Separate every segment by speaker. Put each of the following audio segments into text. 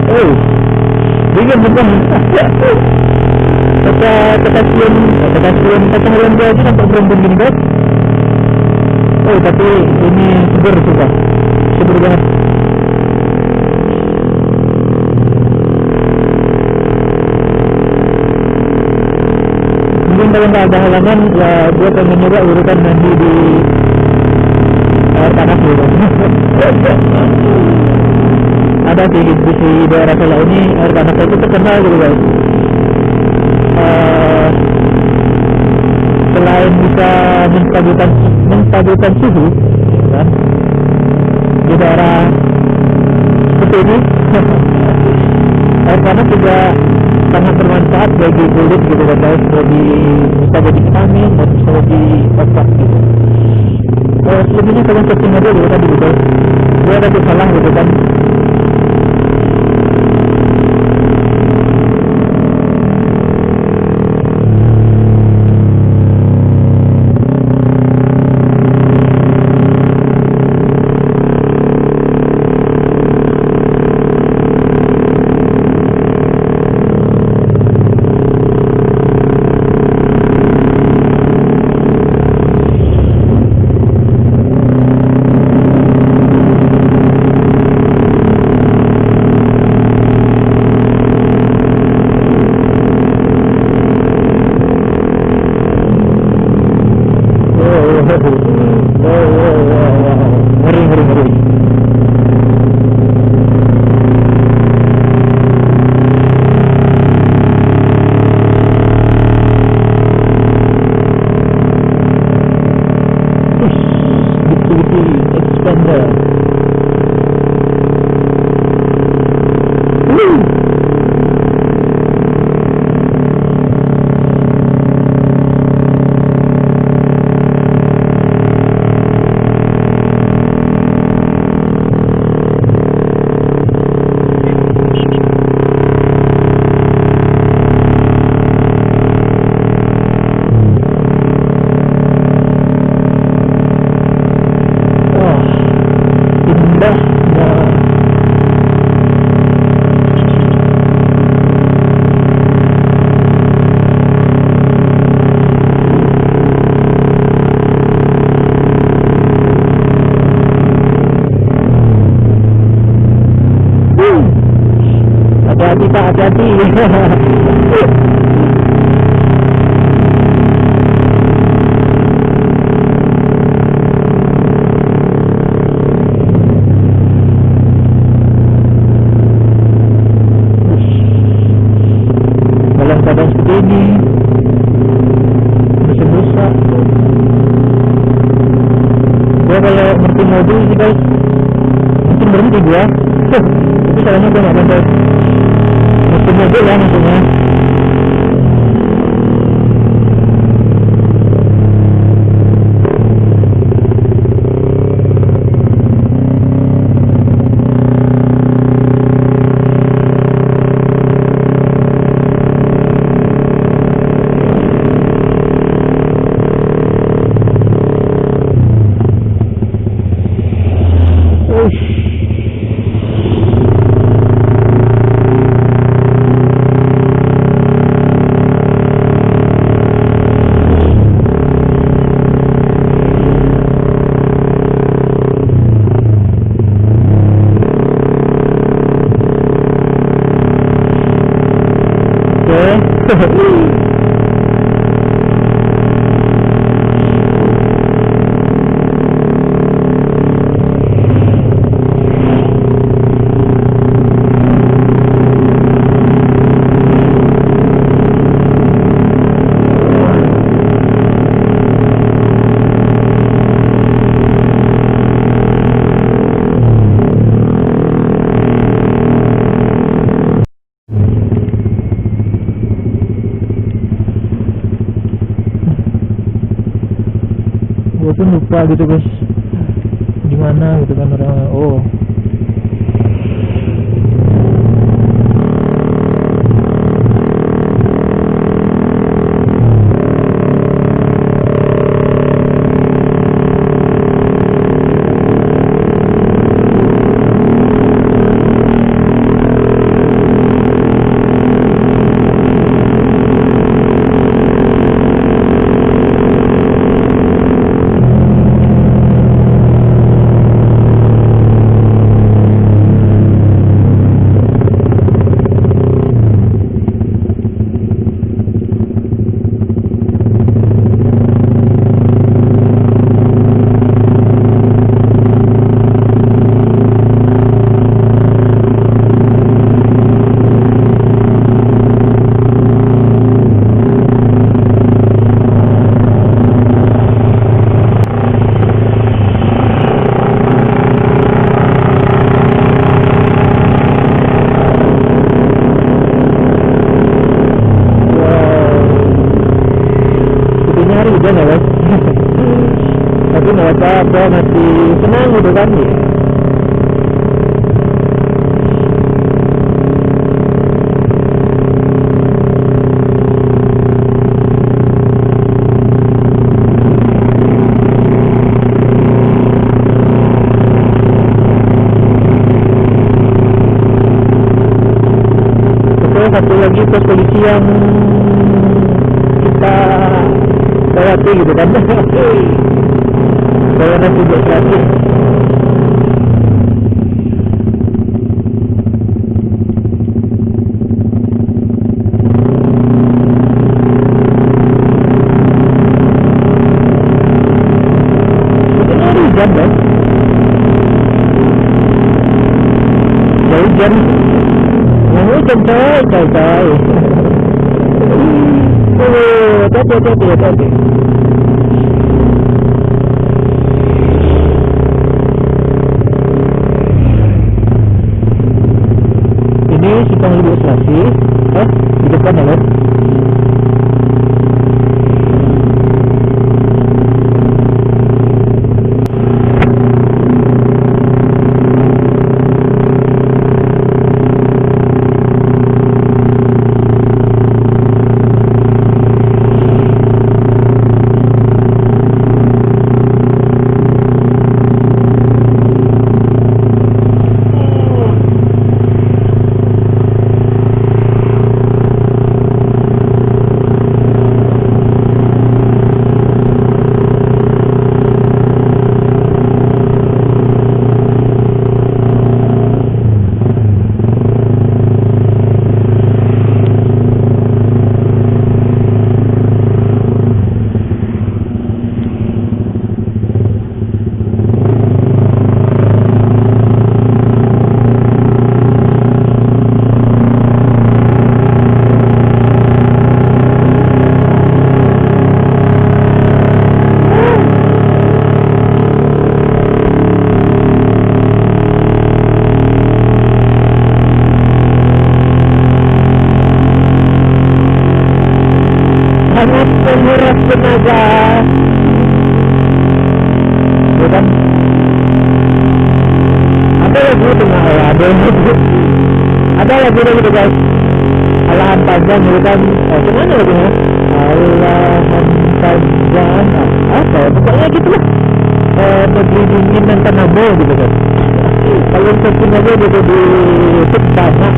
Speaker 1: Oh, bingung bukan? Kata harian dia aja sampai berembun gini guys. Oh, tapi ini seger banget. Mungkin kalau nggak ada halangan, ya gue pengen nyoba urutan mandi di air panas gitu. Ada di daerah Sela ini air panas itu terkenal gitu guys. Selain bisa menstabilkan suhu, kan, di daerah seperti ini, air panas juga sangat bermanfaat bagi kulit gitu kan guys. Bisa jadi vitamin dan bisa jadi obat gitu. Sebelumnya kalian setting aja dulu tadi gitu. Gue tadi salah gitu kan. Ngeri. Expander. Hati-hati. Dalam keadaan seperti ini dosa. Gue kalau ngerti mobil sih guys, mungkin berhenti gue. Tapi salahnya gue gak bandel mesin mobil ya maksudnya. Gue pun lupa gitu guys, di mana gitu kan orang. Oh, hari hujan ya guys. Tapi nggak apa-apa, masih senang gitu kan ya. Satu lagi pos polisi yang kita lewati gitu kan. Kawanan 700. Ini hari hujan kan? Ya hujan. Hujan coy. Hati. Ini simpang Lubuk Selasi, di depan ya kan? Sangat menguras tenaga, bukan? Ada lagu tengah ada lagu gitu guys, alahan panjang gitu kan. Gimana lagunya? Alahan panjang apa ya? Pokoknya gitu lah. Negeri dingin dan tanahmu gitu kan. Kalau searching aja gitu di YouTube banyak.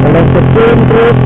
Speaker 1: Kalau searching terus